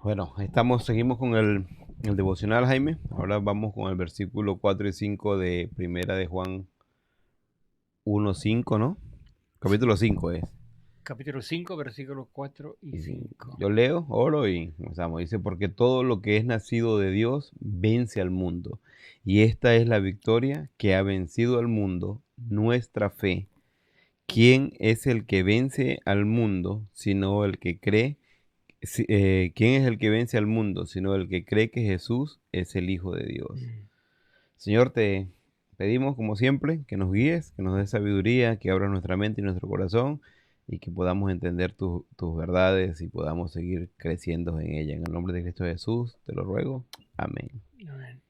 Bueno, seguimos con el devocional, Jaime. Ahora vamos con el versículo 4 y 5 de Primera de Juan 1:5, ¿no? Capítulo 5 es. Capítulo 5, versículos 4 y 5. Yo leo, oro y comenzamos. Dice, porque todo lo que es nacido de Dios vence al mundo. Y esta es la victoria que ha vencido al mundo, nuestra fe. ¿Quién es el que vence al mundo, sino el que cree? ¿Quién es el que vence al mundo, sino el que cree que Jesús es el Hijo de Dios? Señor, te pedimos, como siempre, que nos guíes, que nos des sabiduría, que abras nuestra mente y nuestro corazón y que podamos entender tus verdades y podamos seguir creciendo en ella. En el nombre de Cristo Jesús, te lo ruego. Amén. Amén.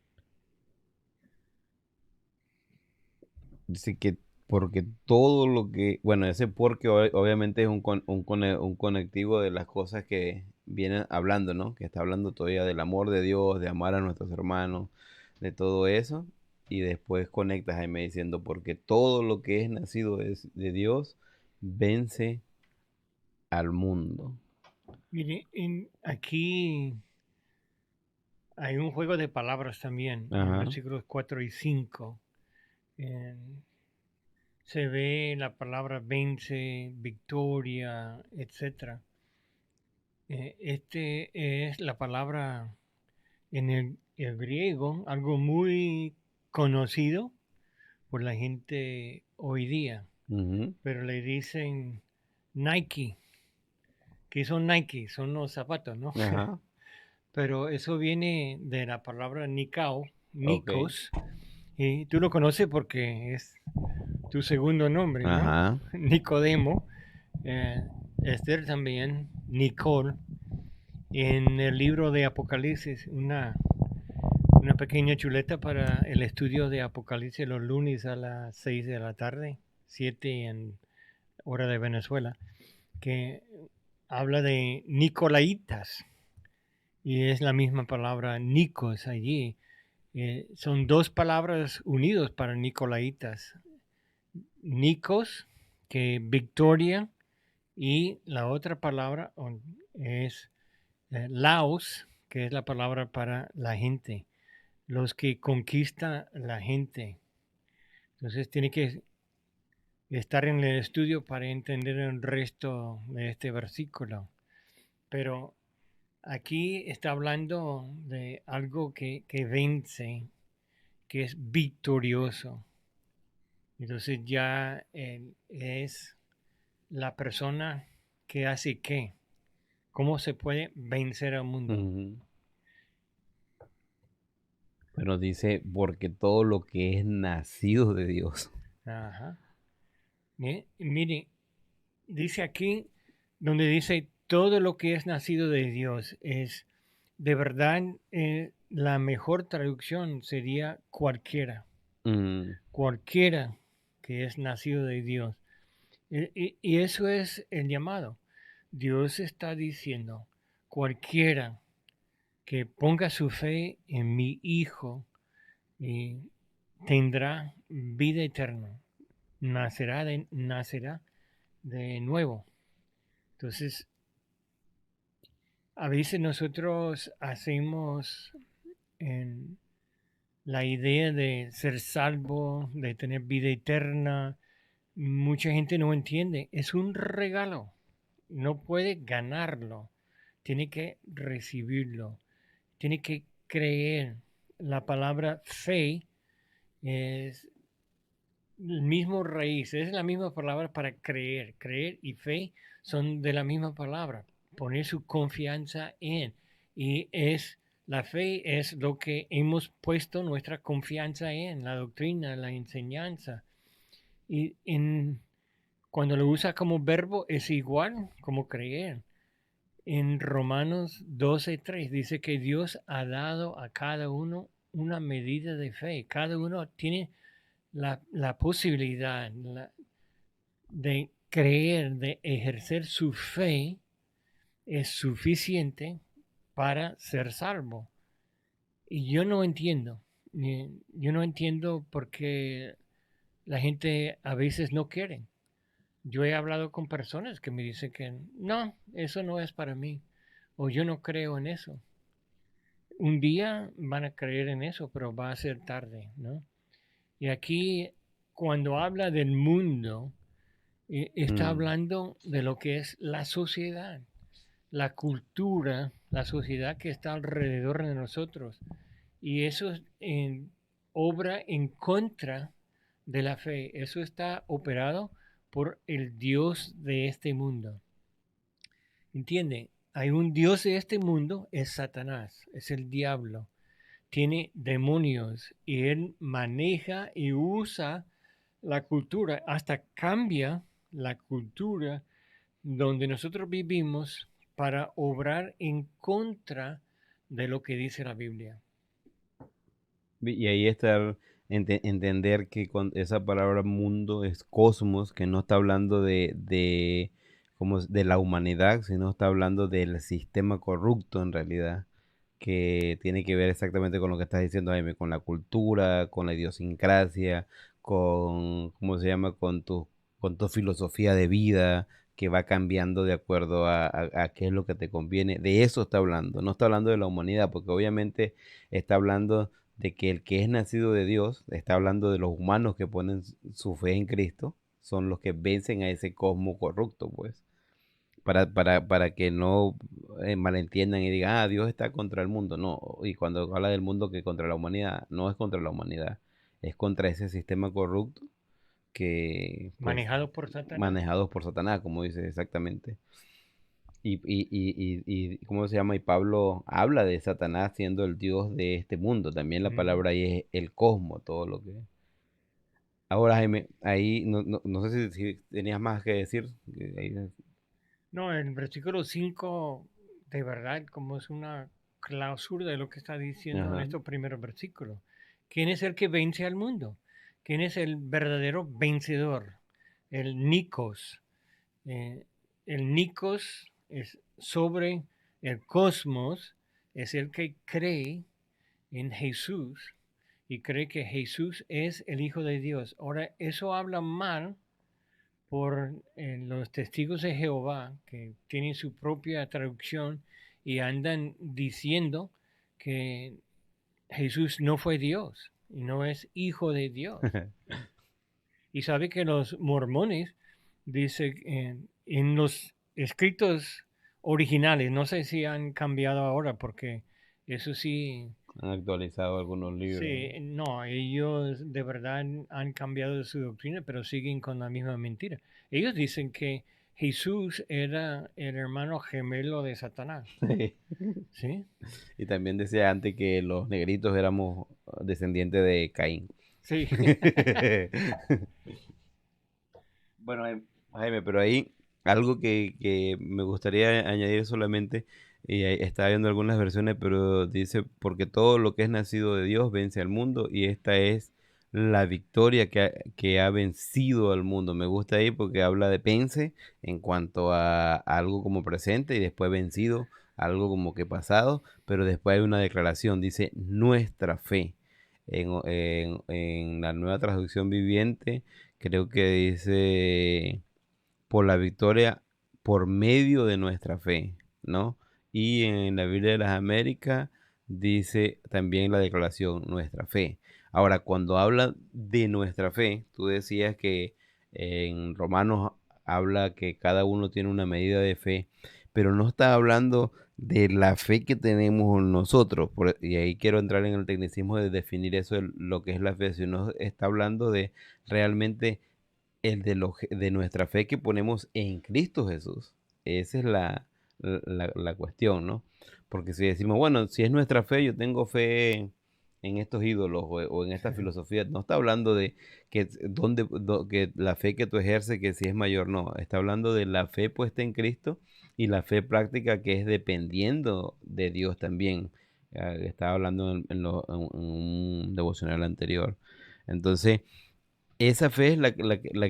Dice que porque todo lo que, bueno, ese porque obviamente es un conectivo de las cosas que viene hablando, ¿no? Que está hablando todavía del amor de Dios, de amar a nuestros hermanos, de todo eso. Y después conectas, Jaime, diciendo, porque todo lo que es nacido de Dios vence al mundo. Mire, aquí hay un juego de palabras también en Ajá. versículos 4 y 5. Se ve la palabra vence, victoria, etc. Este es la palabra en el griego, algo muy conocido por la gente hoy día, Ujú. pero le dicen Nike. ¿Qué son Nike? Son los zapatos, ¿no? Ajá. Pero eso viene de la palabra Ok. Nikos, y tú lo conoces porque es tu segundo nombre, ¿no? Ajá. Nicodemo, Esther también, Nicole. En el libro de Apocalipsis, una pequeña chuleta para el estudio de Apocalipsis los lunes a las 6 de la tarde, 7 en hora de Venezuela, que habla de Nicolaitas, y es la misma palabra Nikos allí. Son dos palabras unidos para Nicolaitas. Nikos, que victoria, y la otra palabra es Laos, que es la palabra para la gente, los que conquista la gente. Entonces tiene que estar en el estudio para entender el resto de este versículo. Pero aquí está hablando de algo que vence, que es victorioso. Entonces ya es la persona que hace qué. ¿Cómo se puede vencer al mundo? Ujú. Pero dice, porque todo lo que es nacido de Dios. Ajá. Mire, dice aquí, donde dice todo lo que es nacido de Dios, es de verdad la mejor traducción sería cualquiera, Mm. cualquiera que es nacido de Dios. Y eso es el llamado. Dios está diciendo, cualquiera que ponga su fe en mi Hijo tendrá vida eterna, nacerá de nuevo. Entonces, a veces nosotros hacemos en la idea de ser salvo, de tener vida eterna. Mucha gente no entiende. Es un regalo. No puede ganarlo. Tiene que recibirlo. Tiene que creer. La palabra fe es el mismo raíz, es la misma palabra para creer. Creer y fe son de la misma palabra. Poner su confianza en. Y la fe es lo que hemos puesto nuestra confianza en, la doctrina, la enseñanza. Y cuando lo usa como verbo es igual como creer. En Romanos 12:3 dice que Dios ha dado a cada uno una medida de fe. Cada uno tiene la posibilidad de creer, de ejercer su fe, es suficiente para ser salvo. Y yo no entiendo. Yo no entiendo por qué la gente a veces no quiere. Yo he hablado con personas que me dicen que no, eso no es para mí, o yo no creo en eso. Un día van a creer en eso, pero va a ser tarde, ¿no? Y aquí, cuando habla del mundo, está Mm. hablando de lo que es la sociedad, la cultura, la sociedad que está alrededor de nosotros. Y eso es obra en contra de la fe. Eso está operado por el Dios de este mundo. ¿Entiende? Hay un Dios de este mundo, es Satanás, es el diablo. Tiene demonios y él maneja y usa la cultura, hasta cambia la cultura donde nosotros vivimos para obrar en contra de lo que dice la Biblia. Y ahí está entender que con esa palabra mundo es cosmos, que no está hablando de la humanidad, sino está hablando del sistema corrupto en realidad, que tiene que ver exactamente con lo que estás diciendo, Jaime, con la cultura, con la idiosincrasia, con, ¿cómo se llama? Con tu filosofía de vida, que va cambiando de acuerdo a qué es lo que te conviene. De eso está hablando, no está hablando de la humanidad, porque obviamente está hablando de que el que es nacido de Dios, está hablando de los humanos que ponen su fe en Cristo, son los que vencen a ese cosmos corrupto, pues, para que no malentiendan y digan, ah, Dios está contra el mundo, no, y cuando habla del mundo que contra la humanidad, no es contra la humanidad, es contra ese sistema corrupto que, pues, Manejado por Satanás. manejados por Satanás, como dice exactamente. ¿Cómo se llama? Y Pablo habla de Satanás siendo el Dios de este mundo. También la Ujú. palabra ahí es el cosmos, todo lo que... Ahora, Jaime, ahí no sé si tenías más que decir. No, el versículo 5 de verdad, como es una clausura de lo que está diciendo en Ajá. estos primeros versículos. ¿Quién es el que vence al mundo? ¿Quién es el verdadero vencedor? El Nikos. Eh, el Nikos es sobre el cosmos, es el que cree en Jesús y cree que Jesús es el Hijo de Dios. Ahora, eso habla mal por los testigos de Jehová, que tienen su propia traducción y andan diciendo que Jesús no fue Dios y no es hijo de Dios. Y sabe que los mormones dicen en los escritos originales, no sé si han cambiado ahora, porque eso sí. Han actualizado algunos libros. Sí, no, ellos de verdad han cambiado su doctrina, pero siguen con la misma mentira. Ellos dicen que Jesús era el hermano gemelo de Satanás, ¿sí? Y también decía antes que los negritos éramos descendientes de Caín. Sí. Bueno, Jaime, pero ahí algo que me gustaría añadir solamente, y ahí estaba viendo algunas versiones, pero dice, porque todo lo que es nacido de Dios vence al mundo, y esta es la victoria que ha vencido al mundo. Me gusta ahí porque habla de vence en cuanto a algo como presente y después vencido, algo como que pasado, pero después hay una declaración, dice nuestra fe. En la nueva traducción viviente creo que dice por la victoria por medio de nuestra fe, ¿no? Y en la Biblia de las Américas dice también la declaración nuestra fe. Ahora, cuando habla de nuestra fe, tú decías que en Romanos habla que cada uno tiene una medida de fe, pero no está hablando de la fe que tenemos nosotros, y ahí quiero entrar en el tecnicismo de definir eso, lo que es la fe, sino está hablando de realmente de nuestra fe que ponemos en Cristo Jesús. Esa es la cuestión, ¿no? Porque si decimos, bueno, si es nuestra fe, yo tengo fe en estos ídolos o en esta filosofía, no está hablando de que la fe que tú ejerces, que si es mayor, no, está hablando de la fe puesta en Cristo y la fe práctica que es dependiendo de Dios también. Estaba hablando en un devocional anterior. Entonces, esa fe es la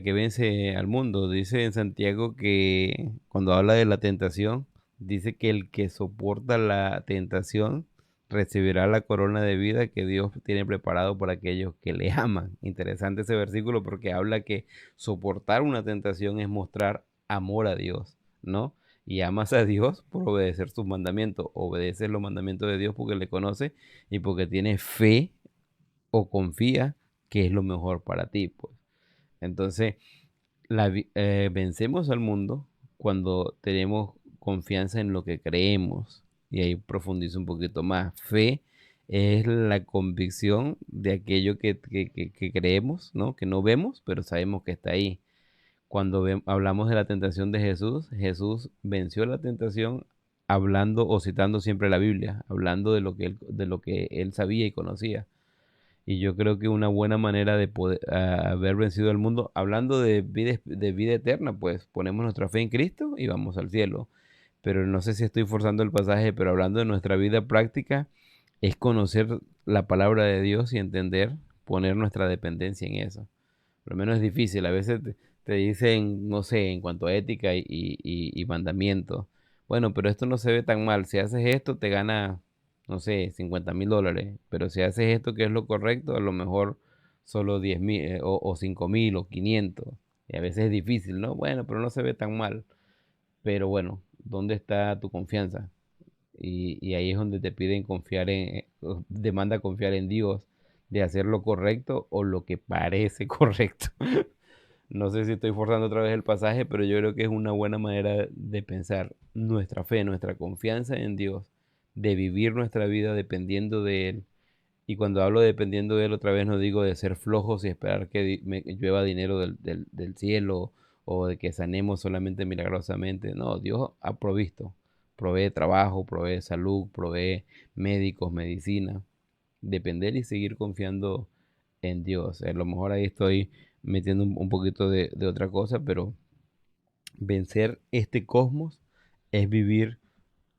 que vence al mundo. Dice en Santiago que cuando habla de la tentación, dice que el que soporta la tentación recibirá la corona de vida que Dios tiene preparado para aquellos que le aman. Interesante ese versículo porque habla que soportar una tentación es mostrar amor a Dios, ¿no? Y amas a Dios por obedecer sus mandamientos. Obedeces los mandamientos de Dios porque le conoce y porque tienes fe o confía que es lo mejor para ti, pues. Entonces, vencemos al mundo cuando tenemos confianza en lo que creemos. Y ahí profundizo un poquito más. Fe es la convicción de aquello que creemos, ¿no? Que no vemos, pero sabemos que está ahí. Cuando hablamos de la tentación de Jesús, Jesús venció la tentación hablando o citando siempre la Biblia, hablando de lo que él sabía y conocía. Y yo creo que una buena manera de poder haber vencido al mundo, hablando de vida eterna, pues ponemos nuestra fe en Cristo y vamos al cielo. Pero no sé si estoy forzando el pasaje, pero hablando de nuestra vida práctica, es conocer la palabra de Dios y entender, poner nuestra dependencia en eso. Por lo menos es difícil, a veces te dicen, no sé, en cuanto a ética y mandamientos. Bueno, pero esto no se ve tan mal. Si haces esto, te gana, no sé, $50,000. Pero si haces esto que es lo correcto, a lo mejor solo 10,000 o 5,000 o 500. Y a veces es difícil, ¿no? Bueno, pero no se ve tan mal. Pero bueno, ¿dónde está tu confianza? Y ahí es donde te piden confiar demanda confiar en Dios, de hacer lo correcto o lo que parece correcto. No sé si estoy forzando otra vez el pasaje, pero yo creo que es una buena manera de pensar nuestra fe, nuestra confianza en Dios, de vivir nuestra vida dependiendo de Él. Y cuando hablo de dependiendo de Él, otra vez no digo de ser flojos y esperar que me llueva dinero del cielo o de que sanemos solamente milagrosamente. No, Dios ha provisto. Provee trabajo, provee salud, provee médicos, medicina. Depender y seguir confiando en Dios. A lo mejor ahí estoy metiendo un poquito de otra cosa, pero vencer este cosmos es vivir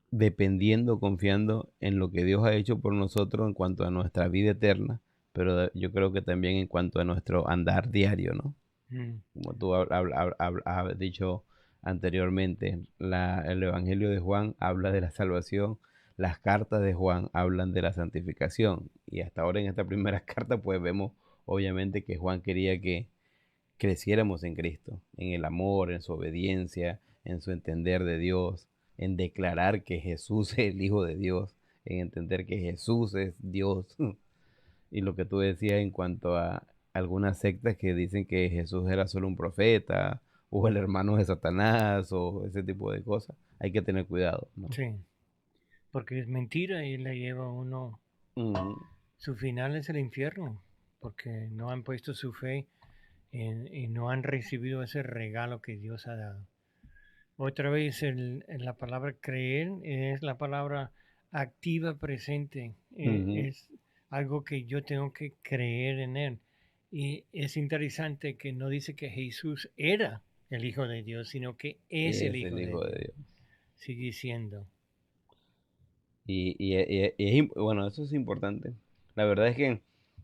dependiendo, confiando en lo que Dios ha hecho por nosotros en cuanto a nuestra vida eterna, pero yo creo que también en cuanto a nuestro andar diario, ¿no? Mm. Como tú has dicho anteriormente, el Evangelio de Juan habla de la salvación, las cartas de Juan hablan de la santificación, y hasta ahora en esta primera carta pues vemos obviamente que Juan quería que creciéramos en Cristo, en el amor, en su obediencia, en su entender de Dios, en declarar que Jesús es el Hijo de Dios, en entender que Jesús es Dios. Y lo que tú decías en cuanto a algunas sectas que dicen que Jesús era solo un profeta, o el hermano de Satanás, o ese tipo de cosas, hay que tener cuidado, ¿no? Sí, porque es mentira y le lleva a uno, Ujú. su final es el infierno, porque no han puesto su fe y no han recibido ese regalo que Dios ha dado. Otra vez la palabra creer es la palabra activa presente. Ujú. Es algo que yo tengo que creer en Él. Y es interesante que no dice que Jesús era el Hijo de Dios, sino que es el Es Hijo el de Hijo Dios. de Dios. Sigue siendo. Bueno, eso es importante. La verdad es que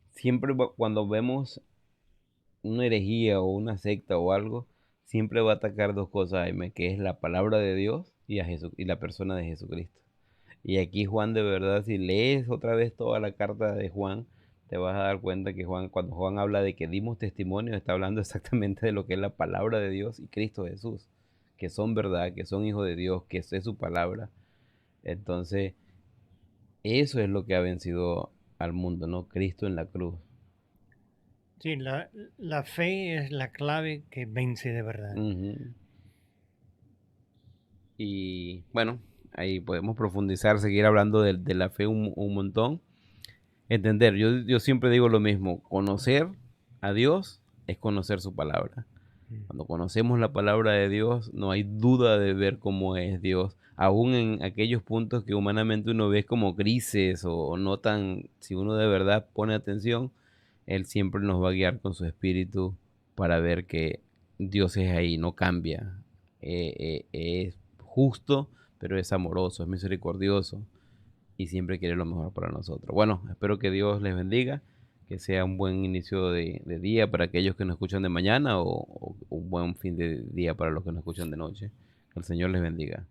siempre cuando vemos una herejía o una secta o algo, siempre va a atacar dos cosas, Jaime, que es la palabra de Dios y a Jesús y la persona de Jesucristo. Y aquí Juan, de verdad, si lees otra vez toda la carta de Juan, te vas a dar cuenta que Juan, cuando Juan habla de que dimos testimonio, está hablando exactamente de lo que es la palabra de Dios y Cristo Jesús, que son verdad, que son hijos de Dios, que es su palabra. Entonces, eso es lo que ha vencido al mundo, ¿no? Cristo en la cruz. Sí, la fe es la clave que vence de verdad. Ujú. Y bueno, ahí podemos profundizar, seguir hablando de la fe un montón. Entender, yo siempre digo lo mismo, conocer a Dios es conocer su palabra. Mm. Cuando conocemos la palabra de Dios, no hay duda de ver cómo es Dios. Aún en aquellos puntos que humanamente uno ve como grises o no tan, si uno de verdad pone atención, Él siempre nos va a guiar con su espíritu para ver que Dios es ahí, no cambia. Es justo, pero es amoroso, es misericordioso y siempre quiere lo mejor para nosotros. Bueno, espero que Dios les bendiga, que sea un buen inicio de día para aquellos que nos escuchan de mañana o un buen fin de día para los que nos escuchan de noche. Que el Señor les bendiga.